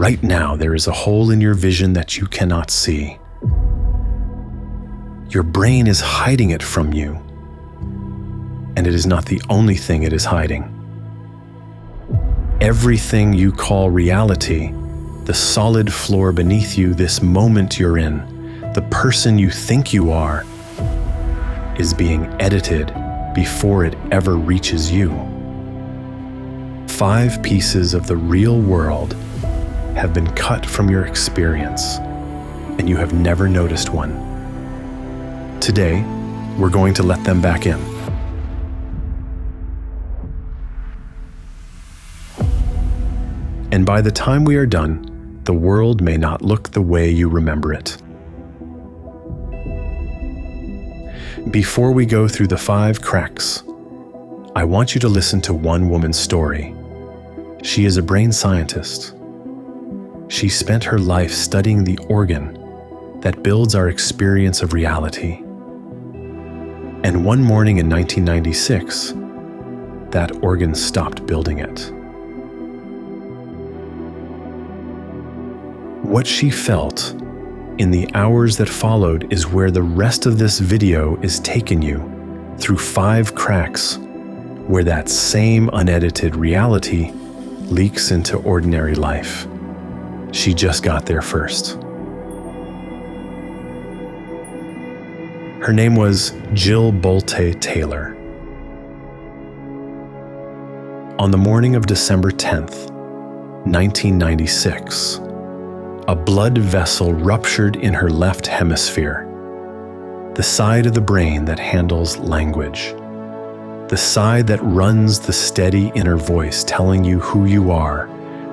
Right now, there is a hole in your vision that you cannot see. Your brain is hiding it from you, and it is not the only thing it is hiding. Everything you call reality, the solid floor beneath you, this moment you're in, the person you think you are, is being edited before it ever reaches you. 5 pieces of the real world have been cut from your experience, and you have never noticed one. Today, we're going to let them back in. And by the time we are done, the world may not look the way you remember it. Before we go through the 5 cracks, I want you to listen to one woman's story. She is a brain scientist. She spent her life studying the organ that builds our experience of reality. And one morning in 1996, that organ stopped building it. What she felt in the hours that followed is where the rest of this video is taking you, through 5 cracks where that same unedited reality leaks into ordinary life. She just got there first. Her name was Jill Bolte Taylor. On the morning of December 10th, 1996, a blood vessel ruptured in her left hemisphere, the side of the brain that handles language, the side that runs the steady inner voice telling you who you are,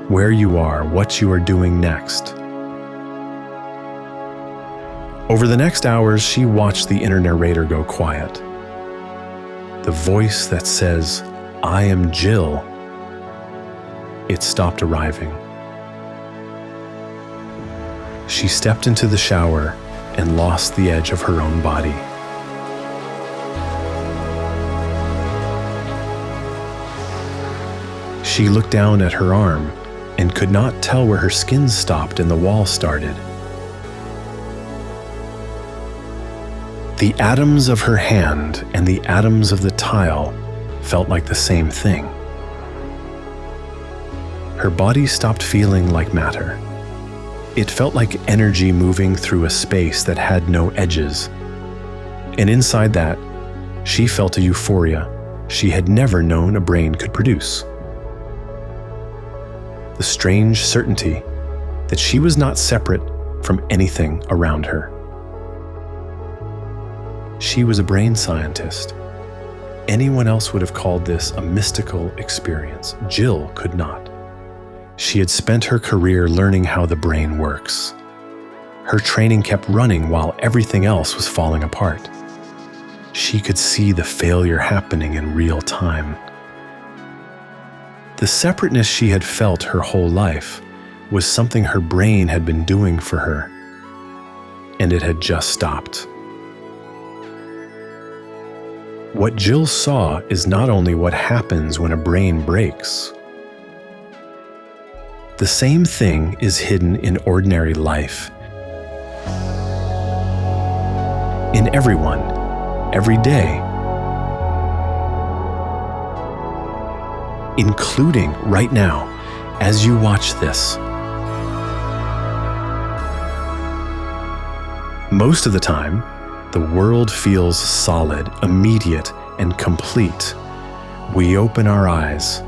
where you are, what you are doing next. Over the next hours, she watched the inner narrator go quiet. The voice that says, "I am Jill," it stopped arriving. She stepped into the shower and lost the edge of her own body. She looked down at her arm and could not tell where her skin stopped and the wall started. The atoms of her hand and the atoms of the tile felt like the same thing. Her body stopped feeling like matter. It felt like energy moving through a space that had no edges. And inside that, she felt a euphoria she had never known a brain could produce. The strange certainty that she was not separate from anything around her. She was a brain scientist. Anyone else would have called this a mystical experience. Jill could not. She had spent her career learning how the brain works. Her training kept running while everything else was falling apart. She could see the failure happening in real time. The separateness she had felt her whole life was something her brain had been doing for her, and it had just stopped. What Jill saw is not only what happens when a brain breaks. The same thing is hidden in ordinary life. In everyone, every day, including right now, as you watch this. Most of the time, the world feels solid, immediate, and complete. We open our eyes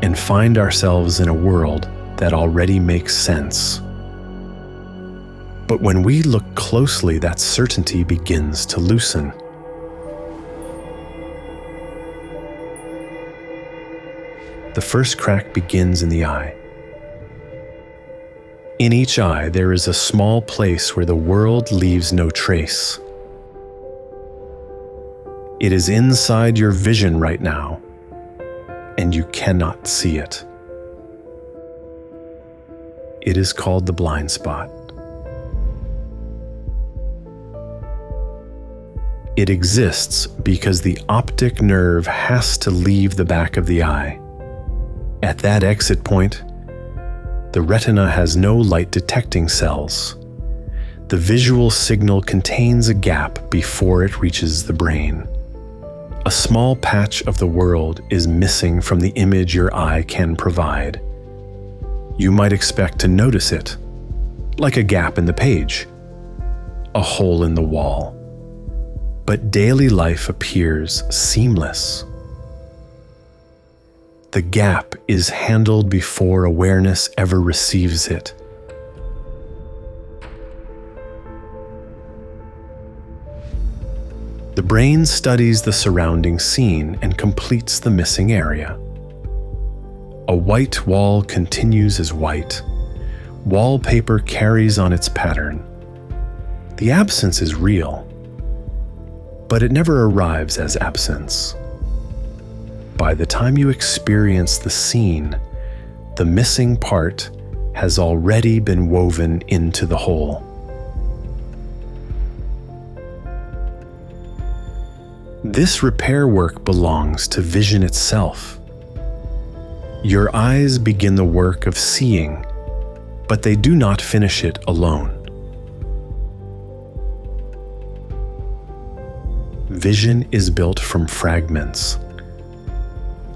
and find ourselves in a world that already makes sense. But when we look closely, that certainty begins to loosen. The first crack begins in the eye. In each eye, there is a small place where the world leaves no trace. It is inside your vision right now, and you cannot see it. It is called the blind spot. It exists because the optic nerve has to leave the back of the eye. At that exit point, The retina has no light detecting cells. The visual signal contains a gap before it reaches the brain. A small patch of the world is missing from the image your eye can provide. You might expect to notice it, like a gap in the page, a hole in the wall. But daily life appears seamless. The gap is handled before awareness ever receives it. The brain studies the surrounding scene and completes the missing area. A white wall continues as white. Wallpaper carries on its pattern. The absence is real, but it never arrives as absence. By the time you experience the scene, the missing part has already been woven into the whole. This repair work belongs to vision itself. Your eyes begin the work of seeing, but they do not finish it alone. Vision is built from fragments,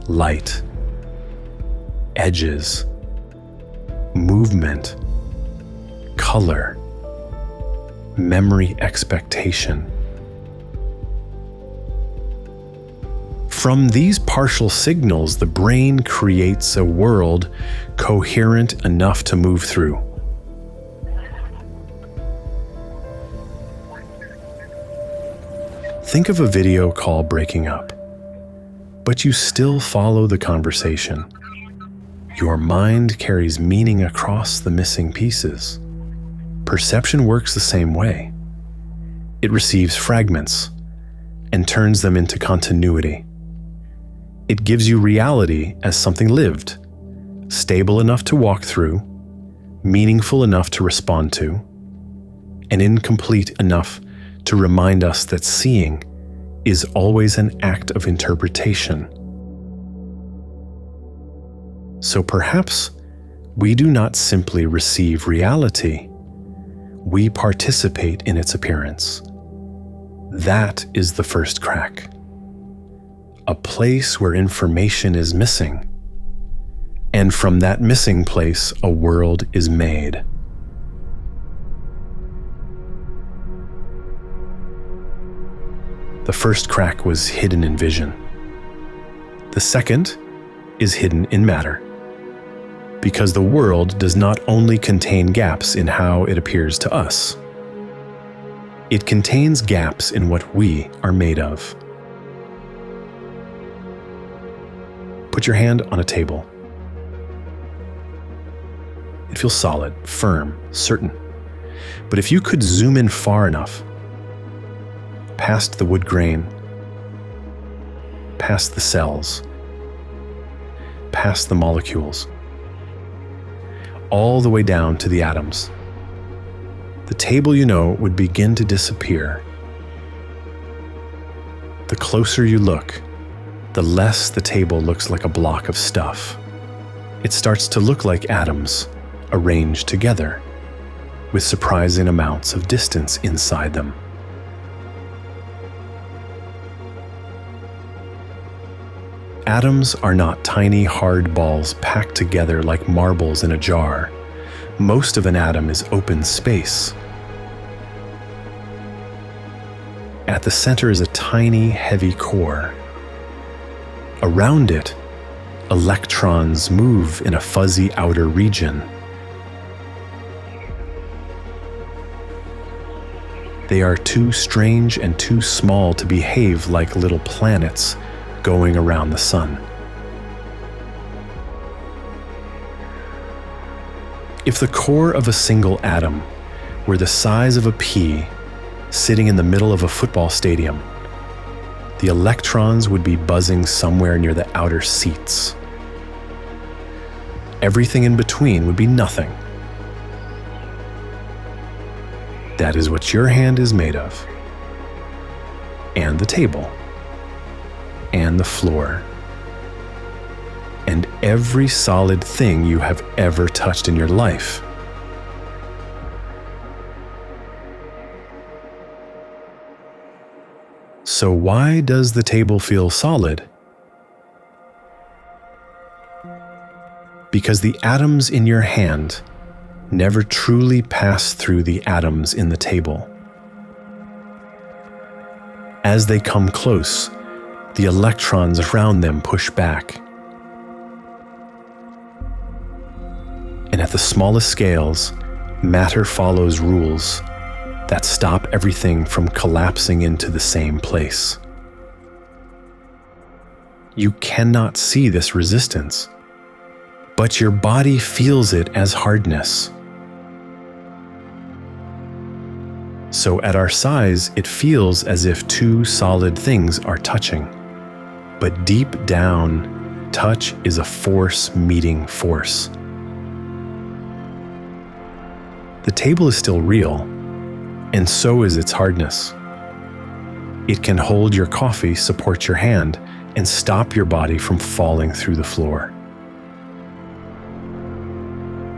light, edges, movement, color, memory expectation. From these partial signals, the brain creates a world coherent enough to move through. Think of a video call breaking up, but you still follow the conversation. Your mind carries meaning across the missing pieces. Perception works the same way. It receives fragments and turns them into continuity. It gives you reality as something lived, stable enough to walk through, meaningful enough to respond to, and incomplete enough to remind us that seeing is always an act of interpretation. So perhaps we do not simply receive reality, we participate in its appearance. That is the first crack. A place where information is missing, and from that missing place, a world is made. The first crack was hidden in vision. The second is hidden in matter, because the world does not only contain gaps in how it appears to us. It contains gaps in what we are made of. Put your hand on a table. It feels solid, firm, certain. But if you could zoom in far enough, past the wood grain, past the cells, past the molecules, all the way down to the atoms, the table you know would begin to disappear. The closer you look, the less the table looks like a block of stuff. It starts to look like atoms arranged together, with surprising amounts of distance inside them. Atoms are not tiny hard balls packed together like marbles in a jar. Most of an atom is open space. At the center is a tiny, heavy core. Around it, electrons move in a fuzzy outer region. They are too strange and too small to behave like little planets going around the sun. If the core of a single atom were the size of a pea sitting in the middle of a football stadium, the electrons would be buzzing somewhere near the outer seats. Everything in between would be nothing. That is what your hand is made of, and the table, and the floor, and every solid thing you have ever touched in your life. So why does the table feel solid? Because the atoms in your hand never truly pass through the atoms in the table. As they come close, the electrons around them push back. And at the smallest scales, matter follows rules that stop everything from collapsing into the same place. You cannot see this resistance, but your body feels it as hardness. So at our size, it feels as if two solid things are touching. But deep down, touch is a force meeting force. The table is still real, and so is its hardness. It can hold your coffee, support your hand, and stop your body from falling through the floor.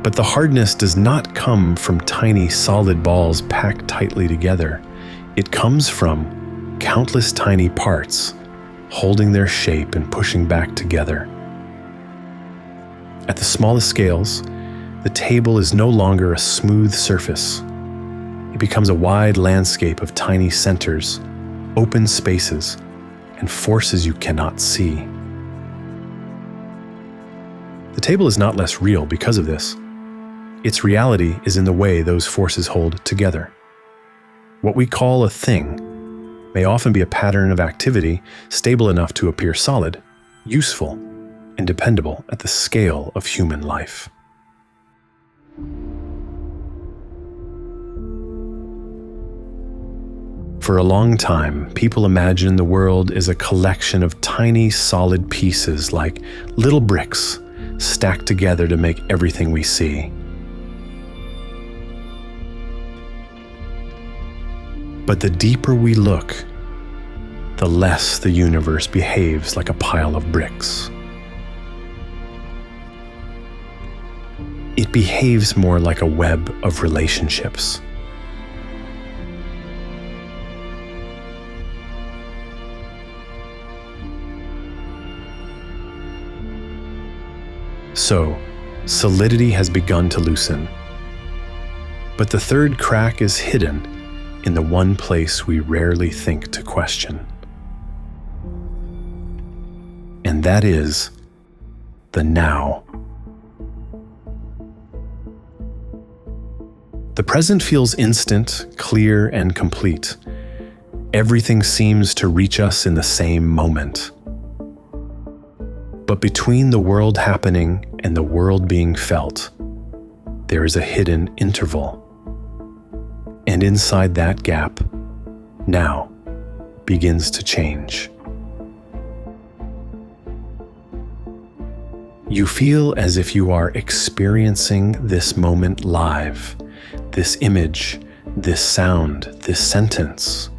But the hardness does not come from tiny solid balls packed tightly together. It comes from countless tiny parts holding their shape and pushing back together. At the smallest scales, the table is no longer a smooth surface. It becomes a wide landscape of tiny centers, open spaces, and forces you cannot see. The table is not less real because of this. Its reality is in the way those forces hold together. What we call a thing may often be a pattern of activity stable enough to appear solid, useful, and dependable at the scale of human life. For a long time, people imagined the world is a collection of tiny solid pieces like little bricks stacked together to make everything we see. But the deeper we look, the less the universe behaves like a pile of bricks. It behaves more like a web of relationships. So, solidity has begun to loosen. But the third crack is hidden in the one place we rarely think to question. And that is the now. The present feels instant, clear, and complete. Everything seems to reach us in the same moment. But between the world happening and the world being felt, there is a hidden interval. And inside that gap, now begins to change. You feel as if you are experiencing this moment live, this image, this sound, this sentence.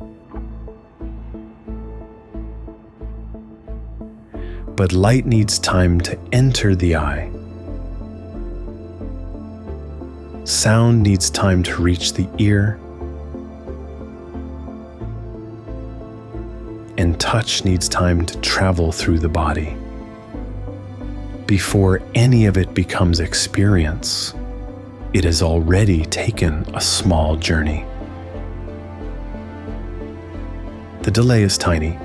But light needs time to enter the eye. Sound needs time to reach the ear. And touch needs time to travel through the body. Before any of it becomes experience, it has already taken a small journey. The delay is tiny,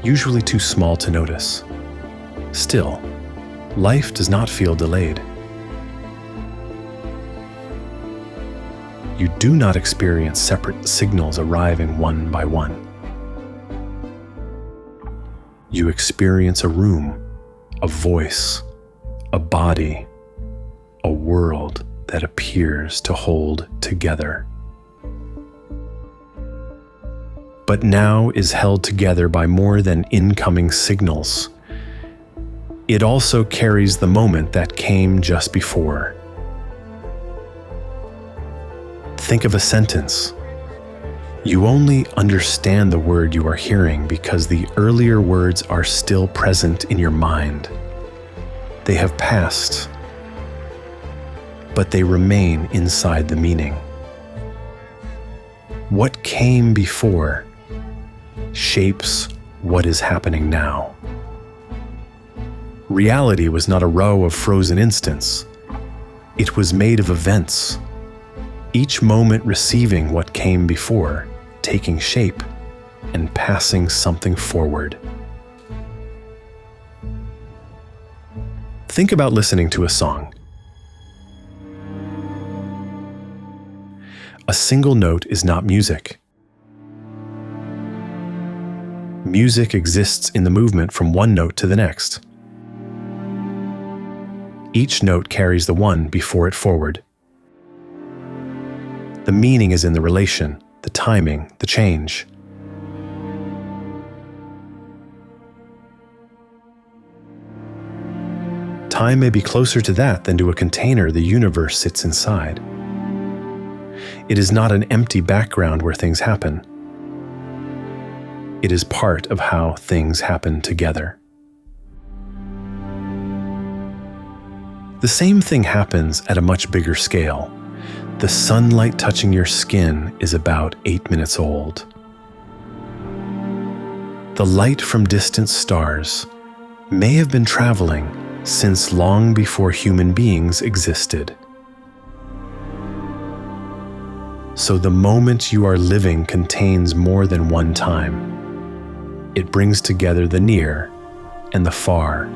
usually too small to notice. Still, life does not feel delayed. You do not experience separate signals arriving one by one. You experience a room, a voice, a body, a world that appears to hold together. But now is held together by more than incoming signals. It also carries the moment that came just before. Think of a sentence. You only understand the word you are hearing because the earlier words are still present in your mind. They have passed, but they remain inside the meaning. What came before shapes what is happening now. Reality was not a row of frozen instants. It was made of events, each moment receiving what came before, taking shape, and passing something forward. Think about listening to a song. A single note is not music. Music exists in the movement from one note to the next. Each note carries the one before it forward. The meaning is in the relation, the timing, the change. Time may be closer to that than to a container the universe sits inside. It is not an empty background where things happen. It is part of how things happen together. The same thing happens at a much bigger scale. The sunlight touching your skin is about 8 minutes old. The light from distant stars may have been traveling since long before human beings existed. So the moment you are living contains more than one time. It brings together the near and the far,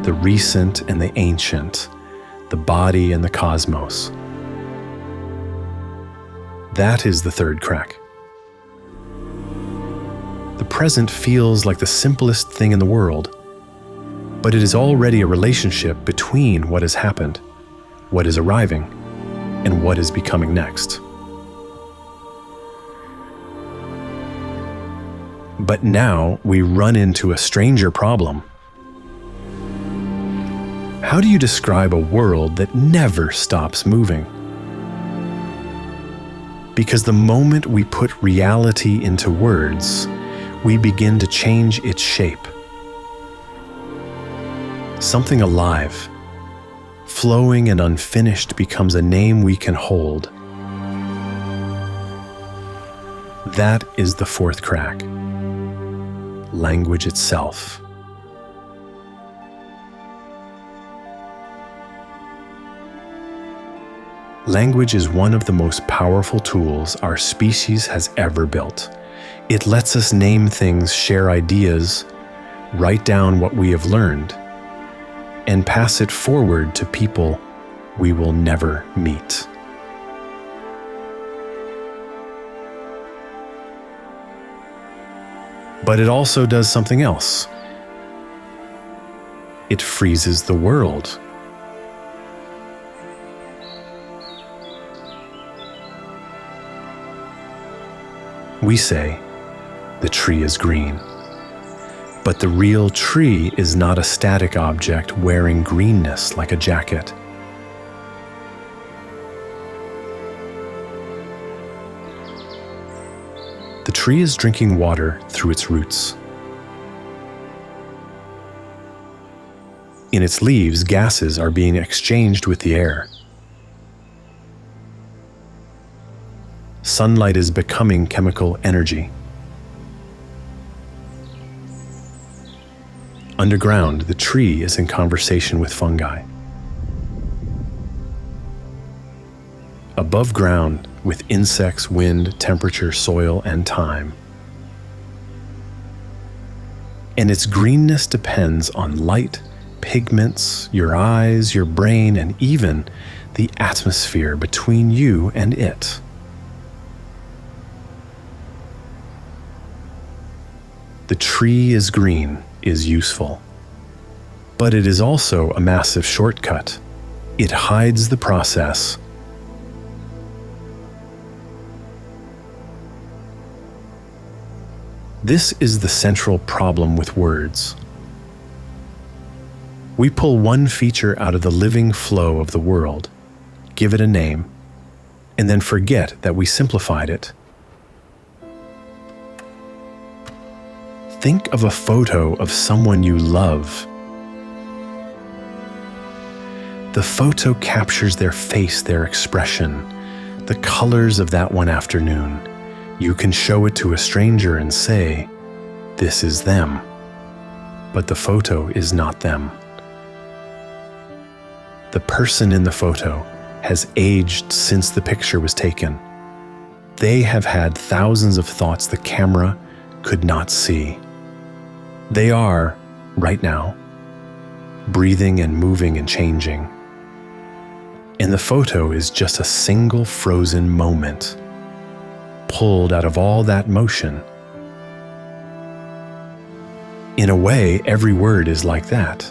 the recent and the ancient, the body and the cosmos. That is the third crack. The present feels like the simplest thing in the world, but it is already a relationship between what has happened, what is arriving, and what is becoming next. But now we run into a stranger problem. How do you describe a world that never stops moving? Because the moment we put reality into words, we begin to change its shape. Something alive, flowing and unfinished becomes a name we can hold. That is the fourth crack. Language itself. Language is one of the most powerful tools our species has ever built. It lets us name things, share ideas, write down what we have learned, and pass it forward to people we will never meet. But it also does something else. It freezes the world. We say, the tree is green. But the real tree is not a static object wearing greenness like a jacket. The tree is drinking water through its roots. In its leaves, gases are being exchanged with the air. Sunlight is becoming chemical energy. Underground, the tree is in conversation with fungi. Above ground, with insects, wind, temperature, soil, and time. And its greenness depends on light, pigments, your eyes, your brain, and even the atmosphere between you and it. The tree is green is useful, but it is also a massive shortcut. It hides the process. This is the central problem with words. We pull one feature out of the living flow of the world, give it a name, and then forget that we simplified it. Think of a photo of someone you love. The photo captures their face, their expression, the colors of that one afternoon. You can show it to a stranger and say, "This is them." But the photo is not them. The person in the photo has aged since the picture was taken. They have had thousands of thoughts the camera could not see. They are, right now, breathing and moving and changing. And the photo is just a single frozen moment, pulled out of all that motion. In a way, every word is like that.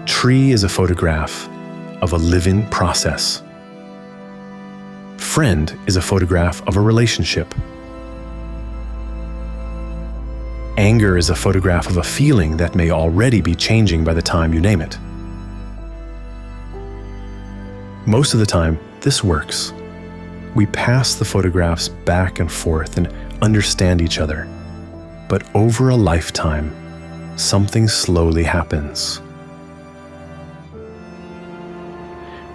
Tree is a photograph of a living process. Friend is a photograph of a relationship. Anger is a photograph of a feeling that may already be changing by the time you name it. Most of the time, this works. We pass the photographs back and forth and understand each other. But over a lifetime, something slowly happens.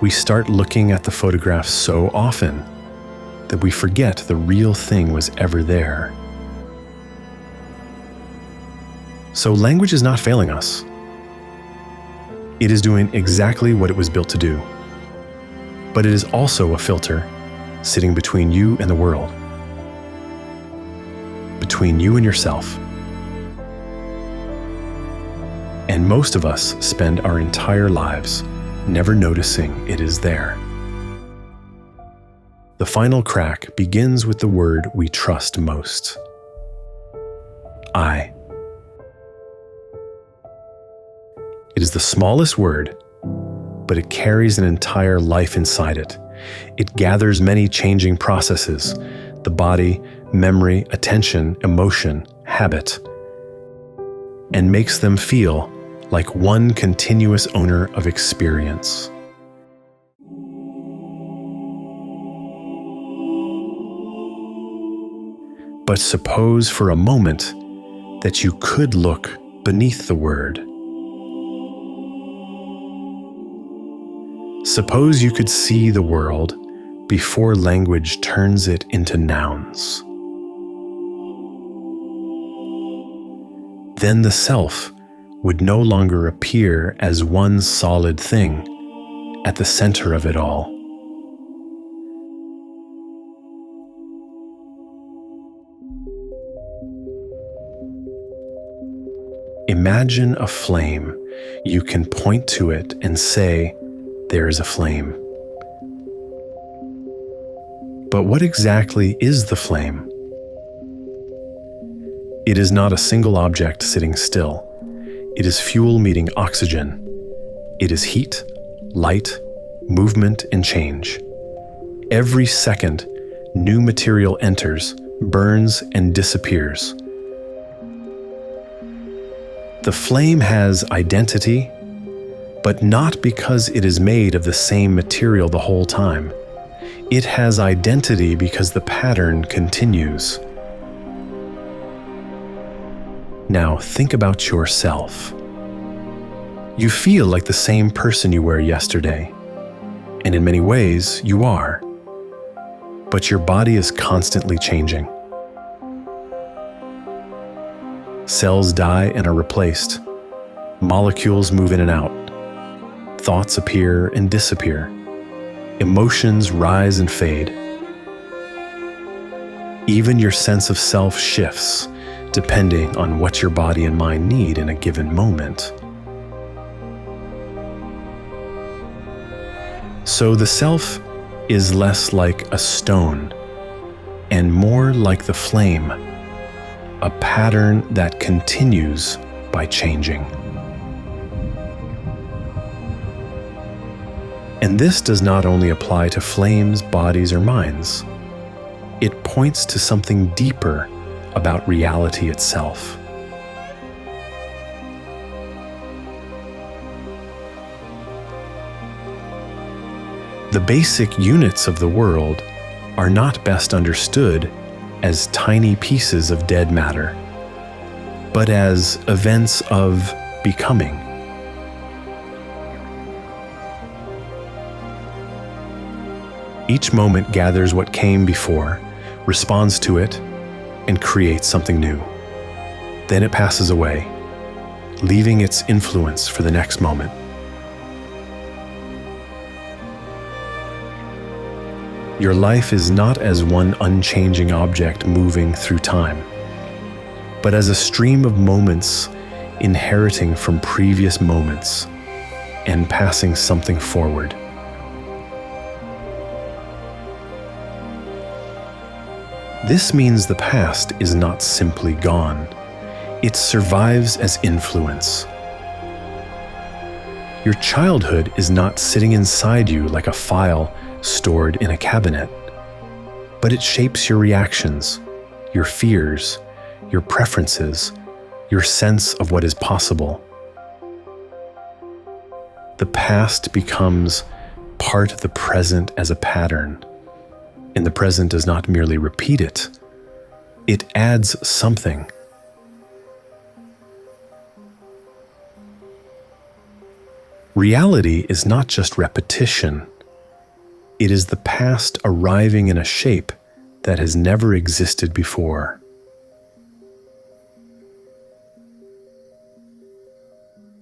We start looking at the photographs so often that we forget the real thing was ever there. So language is not failing us. It is doing exactly what it was built to do. But it is also a filter sitting between you and the world, between you and yourself. And most of us spend our entire lives never noticing it is there. The final crack begins with the word we trust most. I. It is the smallest word, but it carries an entire life inside it. It gathers many changing processes: the body, memory, attention, emotion, habit, and makes them feel like one continuous owner of experience. But suppose for a moment that you could look beneath the word. Suppose you could see the world before language turns it into nouns. Then the self would no longer appear as one solid thing at the center of it all. Imagine a flame. You can point to it and say, "There is a flame." But what exactly is the flame? It is not a single object sitting still. It is fuel meeting oxygen. It is heat, light, movement, and change. Every second, new material enters, burns, and disappears. The flame has identity, but not because it is made of the same material the whole time. It has identity because the pattern continues. Now think about yourself. You feel like the same person you were yesterday, and in many ways you are. But your body is constantly changing. Cells die and are replaced. Molecules move in and out. Thoughts appear and disappear. Emotions rise and fade. Even your sense of self shifts, depending on what your body and mind need in a given moment. So the self is less like a stone and more like the flame, a pattern that continues by changing. And this does not only apply to flames, bodies, or minds. It points to something deeper about reality itself. The basic units of the world are not best understood as tiny pieces of dead matter, but as events of becoming. Each moment gathers what came before, responds to it, and creates something new. Then it passes away, leaving its influence for the next moment. Your life is not as one unchanging object moving through time, but as a stream of moments inheriting from previous moments and passing something forward. This means the past is not simply gone. It survives as influence. Your childhood is not sitting inside you like a file stored in a cabinet, but it shapes your reactions, your fears, your preferences, your sense of what is possible. The past becomes part of the present as a pattern, and the present does not merely repeat it, it adds something. Reality is not just repetition. It is the past arriving in a shape that has never existed before.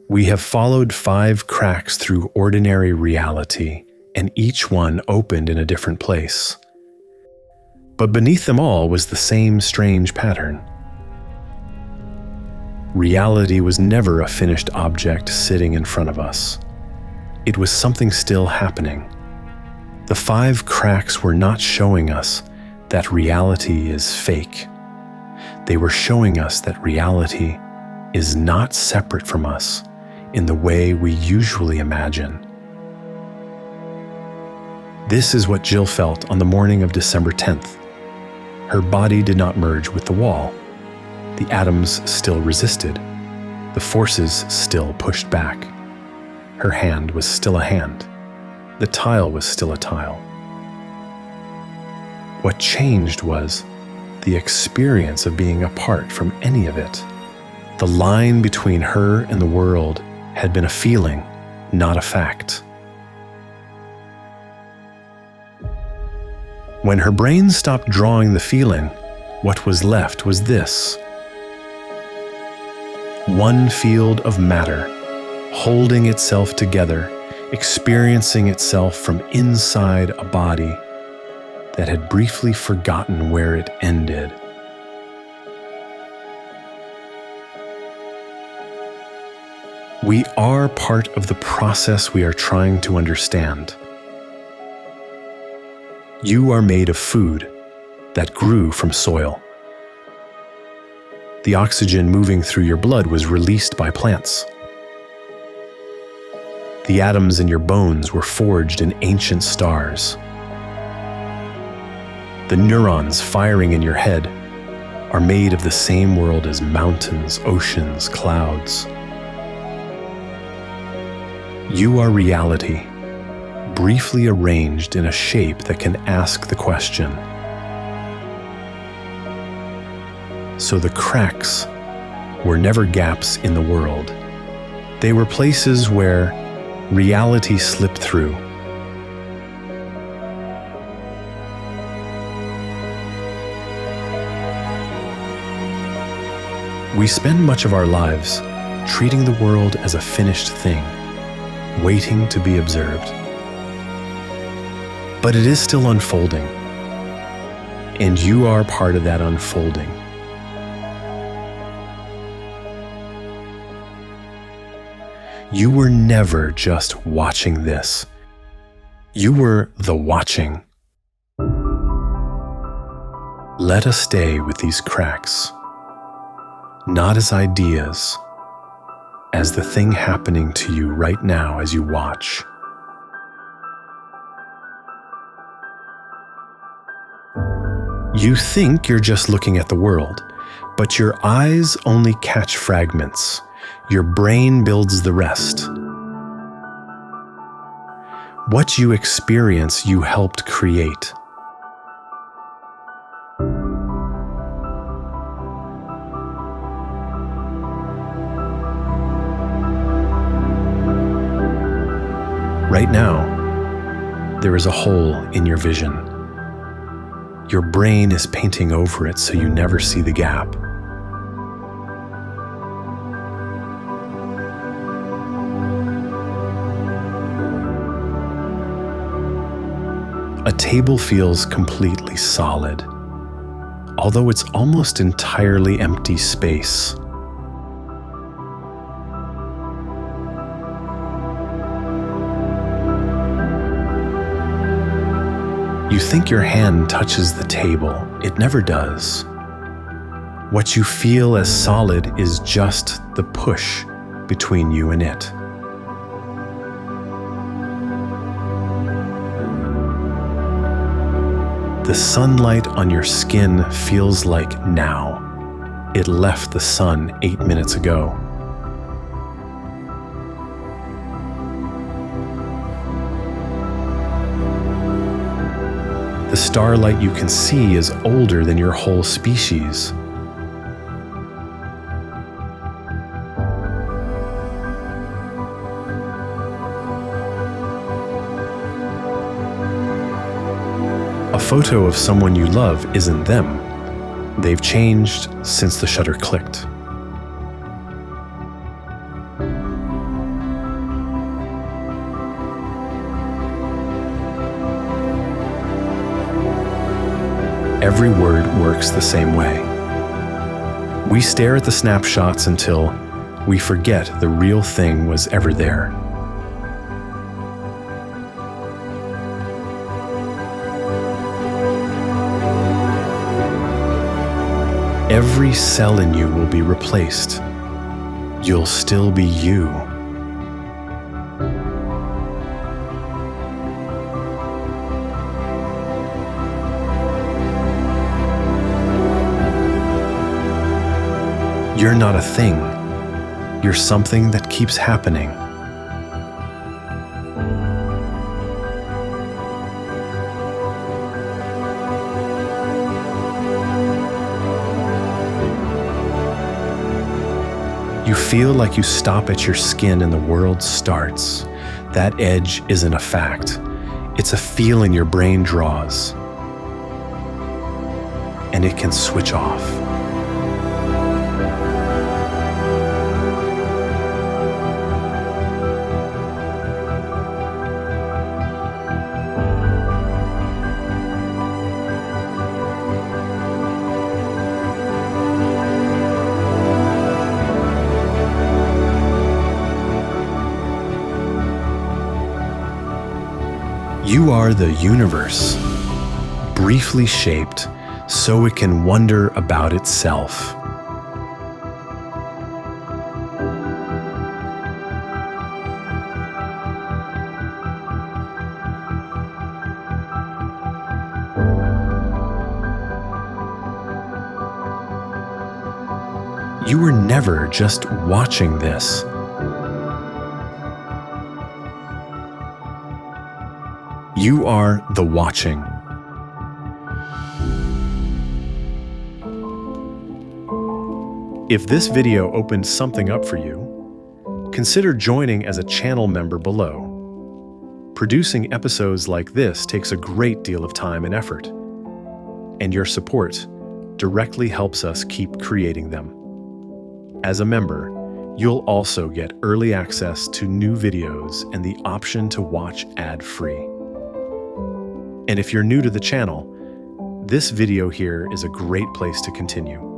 We have followed 5 cracks through ordinary reality, and each one opened in a different place. But beneath them all was the same strange pattern. Reality was never a finished object sitting in front of us. It was something still happening. The 5 cracks were not showing us that reality is fake. They were showing us that reality is not separate from us in the way we usually imagine. This is what Jill felt on the morning of December 10th. Her body did not merge with the wall. The atoms still resisted. The forces still pushed back. Her hand was still a hand. The tile was still a tile. What changed was the experience of being apart from any of it. The line between her and the world had been a feeling, not a fact. When her brain stopped drawing the feeling, what was left was this. One field of matter, holding itself together, experiencing itself from inside a body that had briefly forgotten where it ended. We are part of the process we are trying to understand. You are made of food that grew from soil. The oxygen moving through your blood was released by plants. The atoms in your bones were forged in ancient stars. The neurons firing in your head are made of the same world as mountains, oceans, clouds. You are reality, briefly arranged in a shape that can ask the question. So the cracks were never gaps in the world. They were places where reality slipped through. We spend much of our lives treating the world as a finished thing, waiting to be observed. But it is still unfolding, and you are part of that unfolding. You were never just watching this. You were the watching. Let us stay with these cracks, not as ideas, as the thing happening to you right now as you watch. You think you're just looking at the world, but your eyes only catch fragments. Your brain builds the rest. What you experience, you helped create. Right now, there is a hole in your vision. Your brain is painting over it so you never see the gap. A table feels completely solid, although it's almost entirely empty space. You think your hand touches the table. It never does. What you feel as solid is just the push between you and it. The sunlight on your skin feels like now. It left the sun 8 minutes ago. The starlight you can see is older than your whole species. A photo of someone you love isn't them. They've changed since the shutter clicked. Every word works the same way. We stare at the snapshots until we forget the real thing was ever there. Every cell in you will be replaced. You'll still be you. You're not a thing. You're something that keeps happening. You feel like you stop at your skin and the world starts. That edge isn't a fact. It's a feeling your brain draws. And it can switch off. You are the universe, briefly shaped so it can wonder about itself. You were never just watching this. You are the watching. If this video opened something up for you, consider joining as a channel member below. Producing episodes like this takes a great deal of time and effort, and your support directly helps us keep creating them. As a member, you'll also get early access to new videos and the option to watch ad-free. And if you're new to the channel, this video here is a great place to continue.